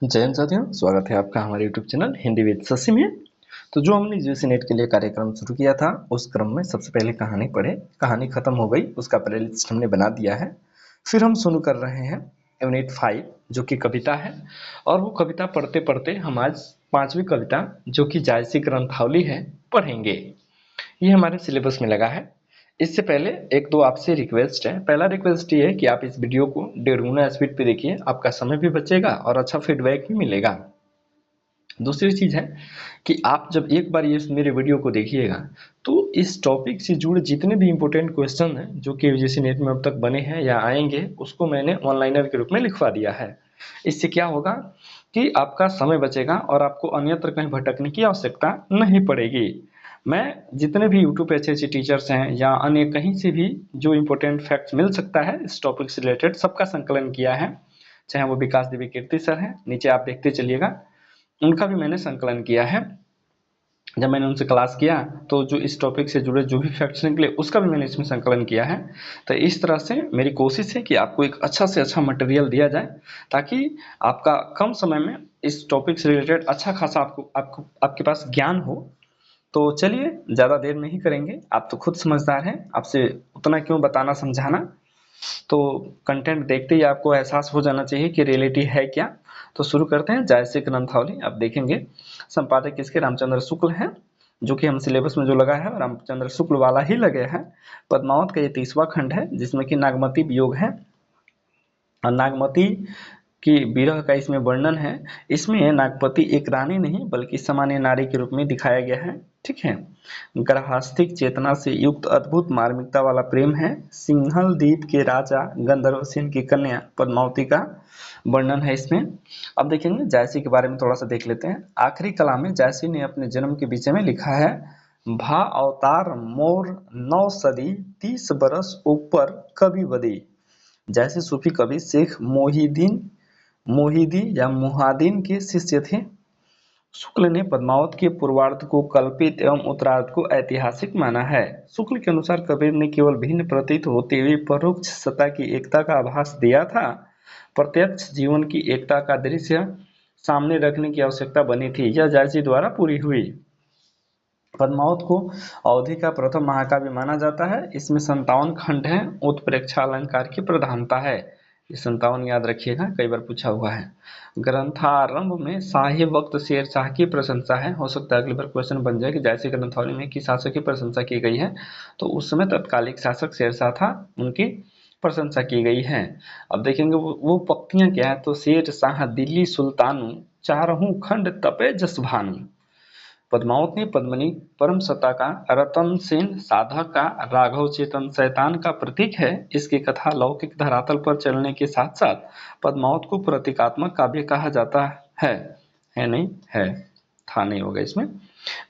जय हिंद साथियों, स्वागत है आपका हमारे YouTube channel Hindi with Shashi में। तो जो हमने यूजीसी नेट के लिए कार्यक्रम शुरू किया था, उस क्रम में सबसे पहले कहानी पढ़े, कहानी खत्म हो गई, उसका प्लेलिस्ट हमने बना दिया है। फिर हम शुरू कर रहे हैं यूनिट 5 जो कि कविता है। और वो कविता पढ़ते पढ़ते हम आज 5वीं कविता जो कि जायसी ग्रंथावली है पढ़ेंगे। ये हमारे सिलेबस में लगा है। इससे पहले एक दो आपसे रिक्वेस्ट है। पहला रिक्वेस्ट ये है कि आप इस वीडियो को 1.5 गुना स्पीड पे देखिए, आपका समय भी बचेगा और अच्छा फीडबैक भी मिलेगा। दूसरी चीज है कि आप जब एक बार ये मेरे वीडियो को देखिएगा तो इस टॉपिक से जुड़े जितने भी इंपॉर्टेंट क्वेश्चन हैं जो कि यूजीसी नेट में अब तक बने हैं या आएंगे, उसको मैंने ऑनलाइनर के रूप में लिखवा दिया है। इससे क्या होगा कि आपका समय बचेगा और आपको अन्यत्र कहीं भटकने की आवश्यकता नहीं पड़ेगी। मैं जितने भी यूट्यूब पे अच्छे टीचर्स हैं या अन्य कहीं से भी जो इम्पोर्टेंट फैक्ट्स मिल सकता है इस टॉपिक से रिलेटेड, सबका संकलन किया है। चाहे वो विकास देवी कीर्ति सर हैं, नीचे आप देखते चलिएगा, उनका भी मैंने संकलन किया है। जब मैंने उनसे क्लास किया तो जो इस टॉपिक से जुड़े जो भी फैक्ट्स निकले उसका भी मैंने इसमें संकलन किया है। तो इस तरह से मेरी कोशिश है कि आपको एक अच्छा से अच्छा मटेरियल दिया जाए ताकि आपका कम समय में इस टॉपिक से रिलेटेड अच्छा खासा आपको आपको आपके पास ज्ञान हो। तो चलिए ज़्यादा देर नहीं करेंगे, आप तो खुद समझदार हैं, आपसे उतना क्यों बताना समझाना। तो कंटेंट देखते ही आपको एहसास हो जाना चाहिए कि रियलिटी है क्या। तो शुरू करते हैं जायसी ग्रंथावली। आप देखेंगे संपादक किसके, रामचंद्र शुक्ल हैं, जो कि हम सिलेबस में जो लगा है रामचंद्र शुक्ल वाला ही लगे हैं। पद्मावत का ये 30वां खंड है जिसमें कि नागमती वियोग है और नागमती कि विरह का इसमें वर्णन है। इसमें नागपति एक रानी नहीं बल्कि सामान्य नारी के रूप में दिखाया गया है। ठीक है, गार्हस्थ्यिक चेतना से युक्त अद्भुत मार्मिकता वाला प्रेम है। सिंहल द्वीप के राजा गंधर्वसेन की कन्या पद्मावती का वर्णन है इसमें। अब देखेंगे जायसी के बारे में थोड़ा सा देख लेते हैं। आखिरी कला में जायसी ने अपने जन्म के विषय में लिखा है, भा अवतार मोर 9 सदी 30 बरस ऊपर कवि बदी। जैसे सूफी कवि शेख मोहिदी या मुहादिन के शिष्य थे। शुक्ल ने पद्मावत के पूर्वार्ध को कल्पित एवं उत्तरार्ध को ऐतिहासिक माना है। शुक्ल के अनुसार कबीर ने केवल भिन्न प्रतीत होते हुए परोक्ष सत्ता की एकता का आभास दिया था। प्रत्यक्ष जीवन की एकता का दृश्य सामने रखने की आवश्यकता बनी थी, यह जायसी द्वारा पूरी हुई। पद्मावत को अवधि का प्रथम महाकाव्य माना जाता है। इसमें 57 खंड हैं। उत्प्रेक्षा अलंकार की प्रधानता है। ये 57 याद रखिएगा, कई बार पूछा हुआ है। ग्रंथारंभ में शाही वक्त शेरशाह की प्रशंसा है। हो सकता है अगली बार क्वेश्चन बन जाए कि जायसी ग्रंथावली में किस शासक की प्रशंसा की गई है, तो उस समय तत्कालिक शासक शेरशाह था, उनकी प्रशंसा की गई है। अब देखेंगे वो पंक्तियां क्या है, तो शेरशाह दिल्ली सुल्तानु चारहूं खंड तपे जस भानु। पद्मावत ने पद्मिनी परम सत्ता का, रतन सेन साधक का, राघव चेतन शैतान का प्रतीक है। इसकी कथा लौकिक धरातल पर चलने के साथ साथ पद्मावत को प्रतीकात्मक काव्य कहा जाता है नहीं है, था नहीं होगा इसमें।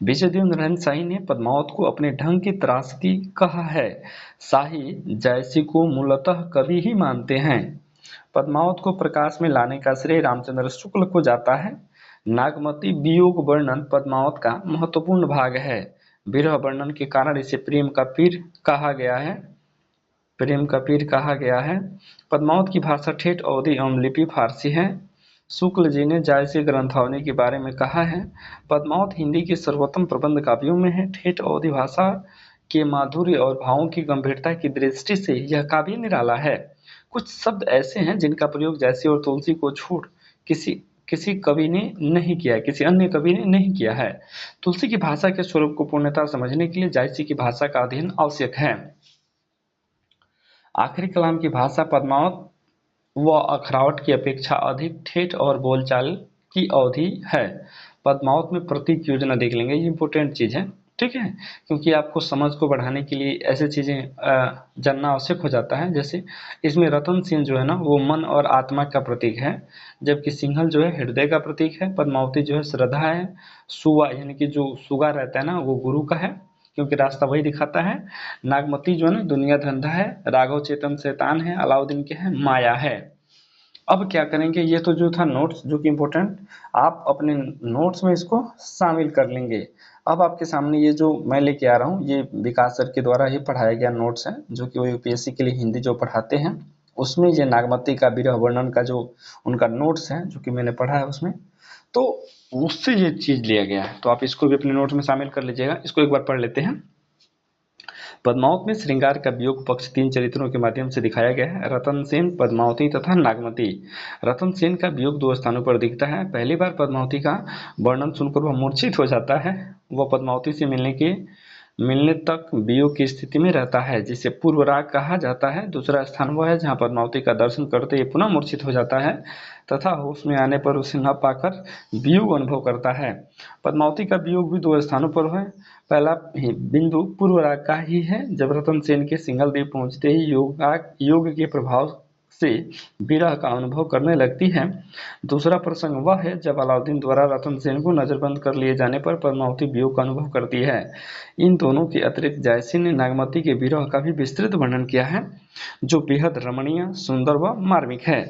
विजयदेव नारायण शाही ने पद्मावत को अपने ढंग की त्रासदी कहा है। शाही जैसी को मूलतः कवि ही मानते हैं। पद्मावत को प्रकाश में लाने का श्रेय रामचंद्र शुक्ल को जाता है। नागमती वियोग वर्णन पद्मावत का महत्वपूर्ण भाग है। विरह वर्णन के कारण इसे प्रेम का पीर कहा गया है। पद्मावत की भाषा ठेठ अवधी एवं लिपि फारसी है। शुक्ल जी ने जायसी ग्रंथावली के बारे में कहा है, पद्मावत हिंदी के सर्वोत्तम प्रबंध काव्यों में है। ठेठ अवधी भाषा के माधुर्य और भावों की गंभीरता की दृष्टि से यह काव्य निराला है। कुछ शब्द ऐसे हैं जिनका प्रयोग जैसी और तुलसी को छोड़ किसी किसी कवि ने नहीं किया है, किसी अन्य कवि ने नहीं किया है। तुलसी की भाषा के स्वरूप को पूर्णतः समझने के लिए जायसी की भाषा का अध्ययन आवश्यक है। आखिरी कलाम की भाषा पद्मावत व अखरावट की अपेक्षा अधिक ठेठ और बोलचाल की अवधि है। पद्मावत में प्रतीक योजना देख लेंगे, ये इंपॉर्टेंट चीज है। ठीक है, क्योंकि आपको समझ को बढ़ाने के लिए ऐसे चीजें जानना आवश्यक हो जाता है। जैसे इसमें रतन सेन जो है ना, वो मन और आत्मा का प्रतीक है, जबकि सिंहल जो है हृदय का प्रतीक है। पद्मावती जो है श्रद्धा है। सुवा यानी कि जो सुगा रहता है ना, वो गुरु का है, क्योंकि रास्ता वही दिखाता है। नागमती जो है ना, दुनिया धंधा है। राघव चेतन शैतान है। अलाउद्दीन क्या है, माया है। अब क्या करेंगे, ये तो जो था नोट्स जो कि इम्पोर्टेंट, आप अपने नोट्स में इसको शामिल कर लेंगे। अब आपके सामने ये जो मैं लेके आ रहा हूँ, ये विकास सर के द्वारा ही पढ़ाया गया नोट्स है, जो कि वो यूपीएससी के लिए हिंदी जो पढ़ाते हैं उसमें ये नागमती का विरह वर्णन का जो उनका नोट्स है जो कि मैंने पढ़ा है उसमें, तो उससे ये चीज लिया गया है। तो आप इसको भी अपने नोट्स में शामिल कर लीजिएगा। इसको एक बार पढ़ लेते हैं। पद्मावत में श्रृंगार का वियोग पक्ष 3 चरित्रों के माध्यम से दिखाया गया है। रतन सेन, पद्मावती तथा नागमती। रतन सेन का वियोग 2 स्थानों पर दिखता है। पहली बार पद्मावती का वर्णन सुनकर वह मूर्छित हो जाता है। वह पद्मावती से मिलने तक वियोग की स्थिति में रहता है, जिसे पूर्व राग कहा जाता है। दूसरा स्थान वह है जहाँ पद्मावती का दर्शन करते ही पुनः मूर्छित हो जाता है तथा होश में आने पर उसे न पाकर वियोग अनुभव करता है। पद्मावती का वियोग भी 2 स्थानों पर है। पहला बिंदु पूर्व राग का ही है, जब रतन सेन के सिंघल द्वीप पहुंचते ही योग के प्रभाव से विरह का अनुभव करने लगती है। दूसरा प्रसंग वह है जब अलाउद्दीन द्वारा रतन सेन को नजरबंद कर लिए जाने पर पद्मावती वियोग का अनुभव करती है। इन दोनों के अतिरिक्त जायसी ने नागमती के विरह का भी विस्तृत वर्णन किया है, जो बेहद रमणीय, सुंदर व मार्मिक है।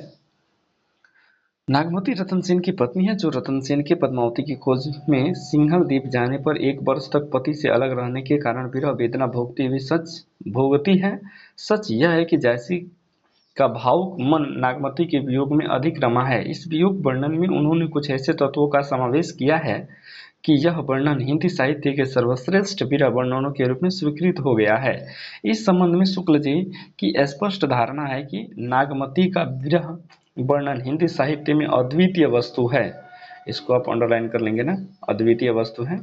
नागमती रतन सेन की पत्नी है, जो रतन सेन के पद्मावती की खोज में सिंघल द्वीप जाने पर 1 वर्ष तक पति से अलग रहने के कारण विरह वेदना भोगती है। सच यह है कि जायसी का भावुक मन नागमती के वियोग में अधिक रमा है। इस वियोग वर्णन में उन्होंने कुछ ऐसे तत्वों का समावेश किया है कि यह वर्णन हिंदी साहित्य के सर्वश्रेष्ठ विरह वर्णनों के रूप में स्वीकृत हो गया है। इस संबंध में शुक्ल जी की स्पष्ट धारणा है कि नागमती का विरह वर्णन हिंदी साहित्य में अद्वितीय वस्तु है। इसको आप अंडरलाइन कर लेंगे ना, अद्वितीय वस्तु है।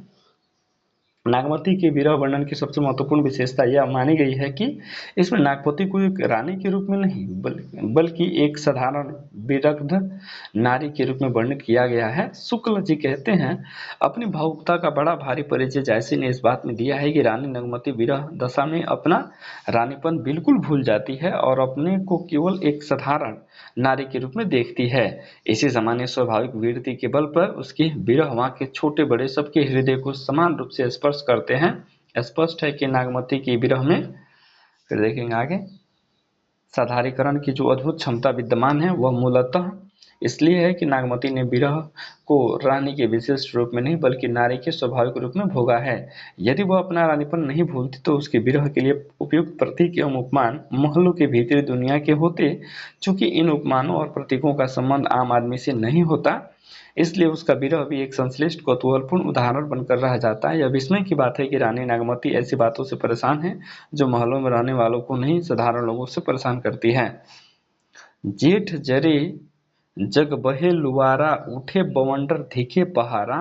नागमती के विरह वर्णन की सबसे महत्वपूर्ण विशेषता यह मानी गई है कि इसमें नागपति को एक रानी के रूप में नहीं बल्कि एक साधारण विरग्ध नारी के रूप में वर्णित किया गया है। शुक्ल जी कहते हैं, अपनी भावुकता का बड़ा भारी परिचय जायसी ने इस बात में दिया है कि रानी नागमती विरह दशा में अपना रानीपन बिल्कुल भूल जाती है और अपने को केवल एक साधारण नारी के रूप में देखती है। इसी सामान्य स्वाभाविक वीरता के बल पर उसके विरह वहां के छोटे बड़े सबके हृदय को समान रूप से स्पर्श करते हैं। स्पष्ट है कि नागमती के विरह में, फिर देखेंगे आगे, साधारीकरण की जो अद्भुत क्षमता विद्यमान है वह मूलतः इसलिए है कि नागमती ने विरह को रानी के विशिष्ट रूप में नहीं बल्कि नारी के स्वाभाविक रूप में भोगा है। यदि वह अपना रानीपन नहीं भूलती तो उसके विरह के लिए उपयुक्त प्रतीक एवं उपमान महलों के भीतरी दुनिया के होते। चूंकि इन उपमानों और प्रतीकों का संबंध आम आदमी से नहीं होता, इसलिए उसका विरह भी एक संश्लिष्ट कौतूहलपूर्ण उदाहरण बनकर रह जाता है। यह विस्मय की बात है कि रानी नागमती ऐसी बातों से परेशान है जो महलों में रहने वालों को नहीं, साधारण लोगों से परेशान करती है। जेठ जरे जग बहे लुआरा, उठे बवंडर धिके पहारा,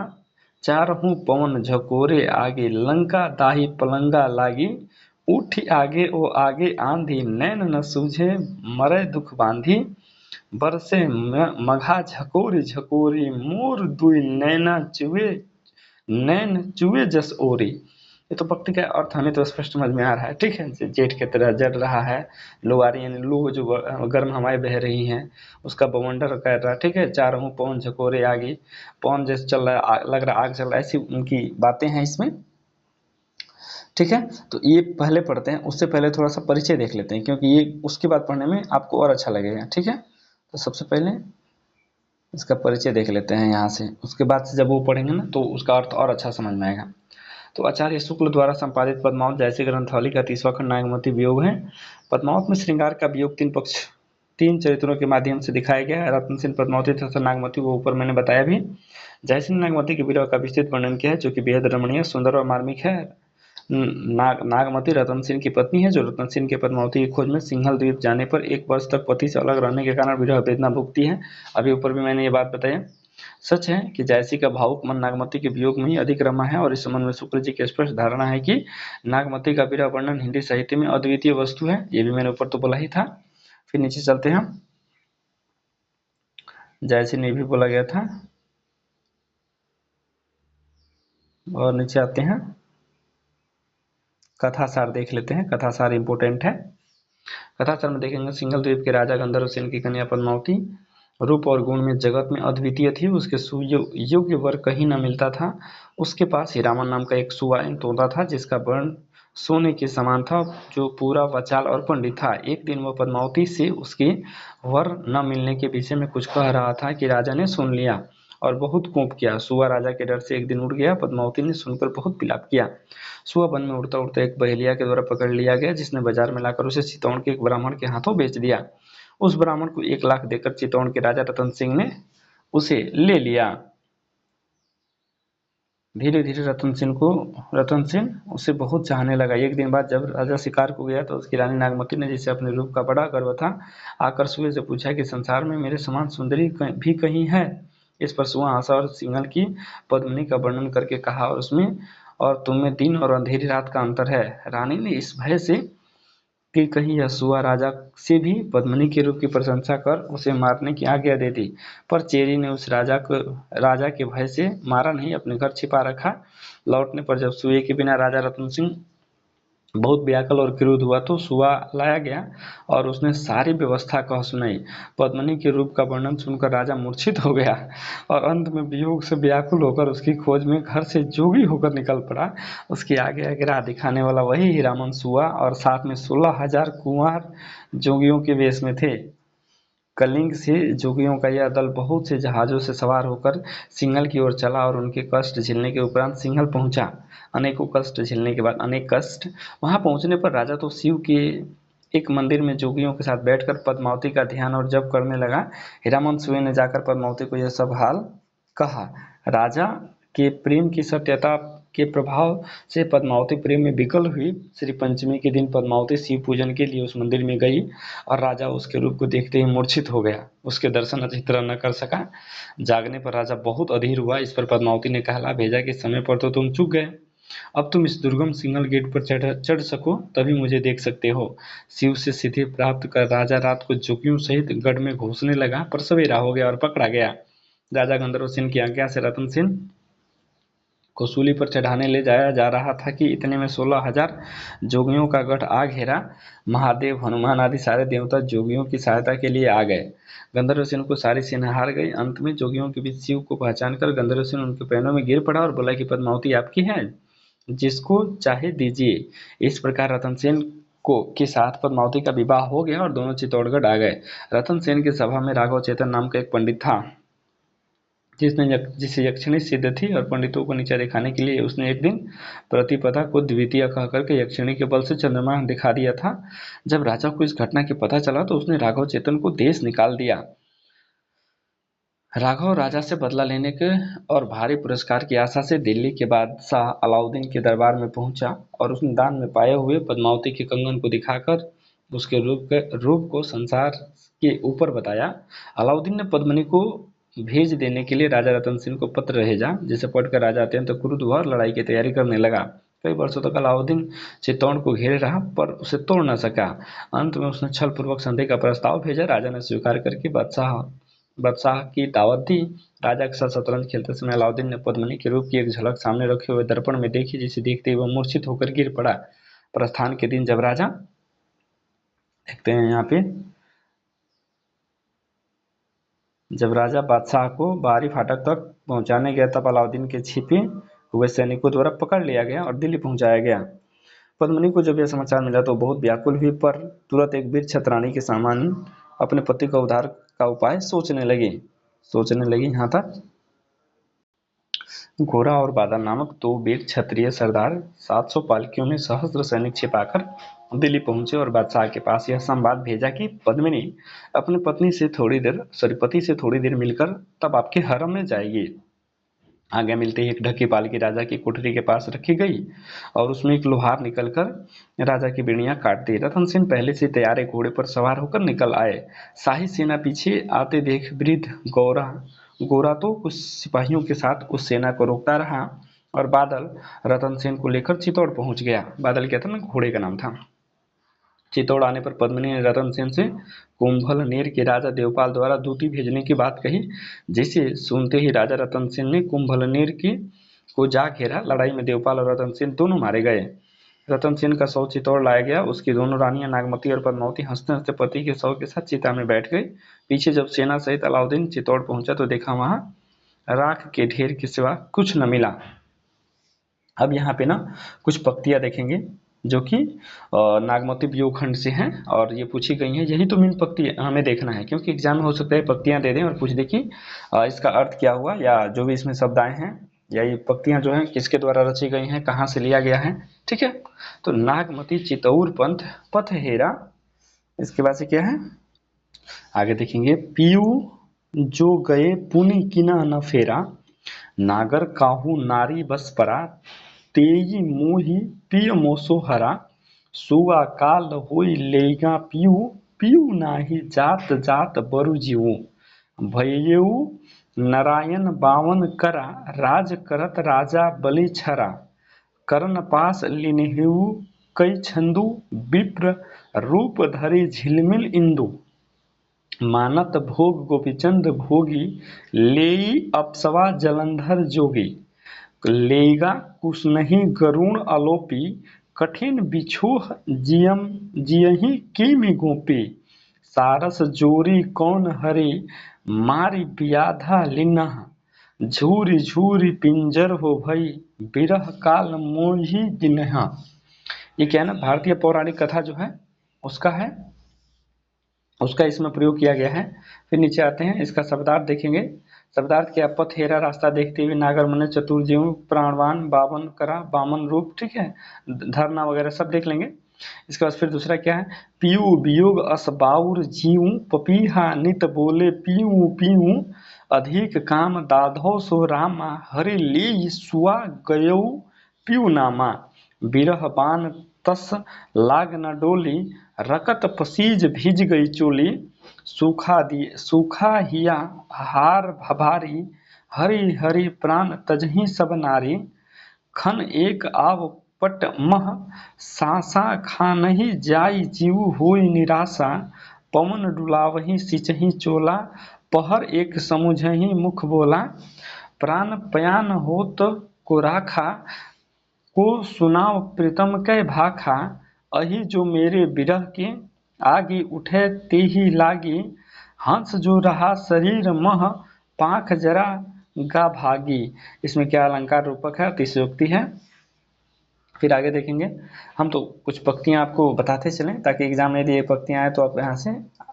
चारहूं पवन झकोरे आगे, लंका दाही पलंगा लागी, उठी आगे ओ आगे आंधी, नैन न सूझे मरै दुख बांधी, बरसे मघा झकोरी झकोरी, मोर दुई नैन चुए जस ओरी। ये तो पक्ति का अर्थ हमें तो स्पष्ट समझ में आ रहा है, ठीक है। जेठ के तरह जड़ रहा है, लुआरी यानी लू जो गर्म हवाएं बह रही हैं, उसका बवंडर कर रहा है, ठीक है। चारों पवन झकोरे आगे, पवन जैसे चल रहा है, लग रहा आग चल रहा है, ऐसी उनकी बातें हैं इसमें, ठीक है। तो ये पहले पढ़ते हैं, उससे पहले थोड़ा सा परिचय देख लेते हैं, क्योंकि ये उसके बाद पढ़ने में आपको और अच्छा लगेगा, ठीक है। तो सबसे पहले इसका परिचय देख लेते हैं यहाँ से, उसके बाद से जब वो पढ़ेंगे ना तो उसका अर्थ और अच्छा समझ में आएगा। तो आचार्य शुक्ल द्वारा संपादित पद्मावत जायसी ग्रंथावली का 30वां खंड नागमती वियोग है। पद्मावत में श्रृंगार का वियोग 3 चरित्रों के माध्यम से दिखाया गया है। रत्न सेन, पद्मावती तथा नागमती वो ऊपर मैंने बताया भी। जायसी ने नागमती के विरह का विस्तृत वर्णन किया है, जो कि बेहद रमणीय, सुंदर और मार्मिक है। नागमती रतन सेन की पत्नी है, जो रतन सेन के पद्मावती की खोज में सिंघल द्वीप जाने पर 1 वर्ष तक पति से अलग रहने के कारण विरह वेदना भुगती है। अभी ऊपर भी मैंने ये बात बताई। सच है कि जायसी का भावुक मन नागमती के वियोग में ही अधिक रमा है, और इस संबंध में शुक्ल जी की स्पष्ट धारणा है कि नागमती का विरह वर्णन हिंदी साहित्य में अद्वितीय वस्तु है। ये भी मैंने ऊपर तो बोला ही था। फिर नीचे चलते हैं, जायसी ने भी बोला गया था, और नीचे आते हैं, कथासार देख लेते हैं। कथासार इंपोर्टेंट है। कथासार में देखेंगे, सिंघल द्वीप के राजा गंधर्व सेन की कन्या पद्मावती रूप और गुण में जगत में अद्वितीय थी। उसके योग्य वर कहीं न मिलता था। उसके पास हीरामन नाम का एक सुवाइन तोता था, जिसका वर्ण सोने के समान था, जो पूरा वचाल और पंडित था। एक दिन वह पद्मावती से उसके वर न मिलने के विषय में कुछ कह रहा था कि राजा ने सुन लिया और बहुत कोप किया। सुआ राजा के डर से एक दिन उड़ गया। पद्मावती ने सुनकर बहुत विलाप किया। सुआ वन में उड़ता उड़ता एक बहेलिया के द्वारा पकड़ लिया गया, जिसने बाजार में लाकर उसे चित्तौड़ के एक ब्राह्मण के हाथों बेच दिया। उस ब्राह्मण को 1 लाख देकर चित्तौड़ के राजा रतन सिंह ने उसे ले लिया। धीरे धीरे रतन सिंह उसे बहुत चाहने लगा। एक दिन बाद जब राजा शिकार को गया तो उसकी रानी नागमती ने, जिसे अपने रूप का बड़ा गर्व था, आकर सुए से पूछा कि संसार में मेरे समान सुंदरी भी कहीं है। इस पर सुआ हंसा और सिंहल की पद्मिनी का वर्णन करके कहा, और तुम में दिन और अंधेरी रात का अंतर है। रानी ने इस भय से कि कहीं यह सुआ राजा से भी पद्मिनी के रूप की प्रशंसा कर उसे मारने की आज्ञा दे दी, पर चेरी ने उस राजा के भय से मारा नहीं, अपने घर छिपा रखा। लौटने पर जब सुए के बिना राजा रतन सिंह बहुत व्याकुल और क्रुद्ध हुआ तो सुआ लाया गया और उसने सारी व्यवस्था कह सुनाई। पद्मिनी के रूप का वर्णन सुनकर राजा मूर्छित हो गया और अंत में वियोग से व्याकुल होकर उसकी खोज में घर से जोगी होकर निकल पड़ा। उसके आगे आगे राह दिखाने वाला वही हीरामन सुआ और साथ में 16,000 कुंवार जोगियों के वेश में थे। कलिंग से जोगियों का यह दल बहुत से जहाजों से सवार होकर सिंहल की ओर चला और उनके कष्ट झेलने के उपरांत सिंहल पहुंचा। अनेकों कष्ट झेलने के बाद अनेक कष्ट वहां पहुंचने पर राजा तो शिव के एक मंदिर में जोगियों के साथ बैठकर पद्मावती का ध्यान और जप करने लगा। हीरामन सुए ने जाकर पद्मावती को यह सब हाल कहा। राजा के प्रेम की सत्यता के प्रभाव से पद्मावती प्रेम में विकल हुई। श्री पंचमी के दिन पद्मावती शिव पूजन के लिए उस मंदिर में गई और राजा उसके रूप को देखते ही मूर्छित हो गया, उसके दर्शन अच्छी तरह न कर सका। जागने पर राजा बहुत अधीर हुआ। इस पर पद्मावती ने कहला भेजा कि समय पर तो तुम चूक गए, अब तुम इस दुर्गम सिंगल गेट पर चढ़ सको तभी मुझे देख सकते हो। शिव से सिद्धि प्राप्त कर राजा रात को जोगियों सहित गढ़ में घुसने लगा, पर सवेरा हो गया और पकड़ा गया। राजा गंधर्व सेन की आज्ञा से रतन सेन को सूली पर चढ़ाने ले जाया जा रहा था कि इतने में 16,000 जोगियों का गढ़ आ घेरा। महादेव, हनुमान आदि सारे देवता जोगियों की सहायता के लिए आ गए। गंधर्व सेन को सारी सेना हार गई। अंत में जोगियों के बीच शिव को पहचान कर गंधर्व सेन उनके पैरों में गिर पड़ा और बोला कि पद्मावती आपकी है, जिसको चाहे दीजिए। इस प्रकार रतन सेन के साथ पद्मावती का विवाह हो गया और दोनों चित्तौड़गढ़ आ गए। रतन सेन की सभा में राघव चेतन नाम का एक पंडित था, जिसे यक्षिणी सिद्ध थी, और पंडितों को नीचा दिखाने के लिए उसने एक दिन प्रतिपदा को द्वितीय कह करके यक्षिणी के बल से चंद्रमा दिखा दिया था। जब राजा को इस घटना की पता चला तो उसने राघव चेतन को देश निकाल दिया। राघव राजा से बदला लेने के और भारी पुरस्कार की आशा से दिल्ली के बादशाह अलाउद्दीन के दरबार में पहुंचा और उसने दान में पाए हुए पद्मावती के कंगन को दिखाकर उसके रूप को संसार के ऊपर बताया। अलाउद्दीन ने पद्मिनी को भेज देने के लिए राजा रतन सिंह को पत्र भेजा, जिसे पढ़कर राजा अत्यंत क्रुद्ध हुआ और लड़ाई की तैयारी करने लगा। कई वर्षों तक अलाउद्दीन चित्तौड़ को घेरे रहा पर उसे तोड़ न सका। अंत में उसने छल पूर्वक संधि का प्रस्ताव भेजा। राजा ने स्वीकार करके बादशाह की दावत दी। राजा के साथ शतरंज खेलते समय अलाउद्दीन ने पद्मिनी के रूप की एक झलक सामने रखे हुए दर्पण में देखी, जिसे देखते ही वह मूर्छित होकर गिर पड़ा। प्रस्थान के दिन जब राजा, देखते हैं यहाँ पे, जब राजा बादशाह को बाहरी फाटक तक पहुंचाने गया तब अलाउद्दीन के छिपे हुए सैनिकों द्वारा पकड़ लिया गया और दिल्ली पहुंचाया गया। पद्मिनी को जब यह समाचार मिला तो बहुत व्याकुल हुई, पर तुरंत एक वीर छत्राणी के समान अपने पति का उद्धार का उपाय सोचने लगी। यहाँ तक घोड़ा और बादल नामक 2 वीर क्षत्रिय सरदार 700 पालकियों में सहस्त्र सैनिक छिपाकर दिल्ली पहुंचे और बादशाह के पास यह संवाद भेजा कि पद्मिनी अपने पति से थोड़ी देर मिलकर तब आपके हरम में जाएगी। आज्ञा मिलते ही एक ढकी पालकी राजा की कोठरी के पास रखी गई और उसमें एक लोहार निकलकर राजा की बेड़ियां काट दी। रतन सेन पहले से तैयार एक घोड़े पर सवार होकर निकल आए। शाही सेना पीछे आते देख वृद्ध गोरा तो कुछ सिपाहियों के साथ उस सेना को रोकता रहा और बादल रतन सेन को लेकर चित्तौड़ पहुंच गया। बादल क्या था ना, घोड़े का नाम था। चित्तौड़ आने पर पद्मिनी ने रतन सेन से कुंभलनेर के राजा देवपाल द्वारा दूती भेजने की बात कही, जिसे सुनते ही राजा रतन सेन ने कुंभलनेर को जा घेरा। लड़ाई में देवपाल और रतन सेन दोनों मारे गए। रतन सेन का शव चित्तौड़ लाया गया। उसकी दोनों रानियां नागमती और पद्मावती हंसते हंसते पति के शव के साथ चिता में बैठ गई। पीछे जब सेना सहित अलाउद्दीन चित्तौड़ पहुंचा तो देखा वहां राख के ढेर के सिवा कुछ न मिला। अब यहाँ पे ना कुछ पंक्तियां देखेंगे जो कि नागमती व्यूखंड से हैं और ये पूछी गई हैं। यही तो मेन पंक्ति हमें देखना है, क्योंकि एग्जाम में हो सकता है पंक्तियां दे दें और पूछ दे कि इसका अर्थ क्या हुआ, या जो भी इसमें शब्द आए हैं या ये पंक्तियां जो हैं किसके द्वारा रची गई हैं, कहाँ से लिया गया है। ठीक है, तो नागमती चितौर पंथ पथ हेरा, इसके बाद से क्या है, आगे देखेंगे, पीयू जो गए पुनि किना न फेरा, नागर काहू नारी बस परा, तेई मोहि पिय मोसो हरा, सुआ काल होई लेगा पीयू, पीयू नाही जात जात बरु जीवू, भयऊ नारायण बावन करा, राज करत राजा बलि छरा, कर्ण पास लिन्हेऊ कई छंदू, विप्र रूप धरि झिलमिल इंदु, मानत भोग गोपीचंद भोगी, लेई अप्सरा जलंधर जोगी, लेगा कुसनहि गरुण अलोपी, कठिन बिछोह जियहि किमि गोपी, सारस जोरी कौन हरे, मारि व्याधा लिन्ह, झूरी झूरी पिंजर हो भई, बिरह काल मोहि दिन्हा। ये क्या है ना, भारतीय पौराणिक कथा जो है उसका है, उसका इसमें प्रयोग किया गया है। फिर नीचे आते हैं, इसका शब्दार्थ देखेंगे। शब्दार्थ क्या, पथेरा रास्ता देखते हुए, नागर मन चतुर जीव, प्राणवान, बावन करा, बामन रूप, ठीक है, धरना वगैरह सब देख लेंगे। इसके बाद फिर दूसरा क्या है, पीयू वियोग अस बाउर जीव, पपीहा नित बोले पीयू पीयू, अधिक काम दाधो सो रामा, हरि ली सुआ गयौ पीयू नामा, बिरह बान तस लाग न डोली, रकत पसीज भिज गई चोली, सूखा हिया हार भभारी, हरि हरि प्राण तजहि सब नारी, खन एक आव पट मह सासा, खानहि जाई जीव होई निराशा, पवन डुलावहि सिंचहि चोला, पहर एक समुझहि मुख बोला, प्राण पयान होत को राखा, को सुनाव प्रीतम कै भाखा, अहि जो मेरे विरह के आगे उठे तेहि लागी, हंस जो रहा शरीर मह, पाख जरा गा भागी। इसमें क्या अलंकार रूपक है, अतिशयोक्ति है। फिर आगे देखेंगे, हम तो कुछ पंक्तियां आपको बताते चलें ताकि एग्जाम में यदि ये पंक्तियां आए तो आप यहाँ से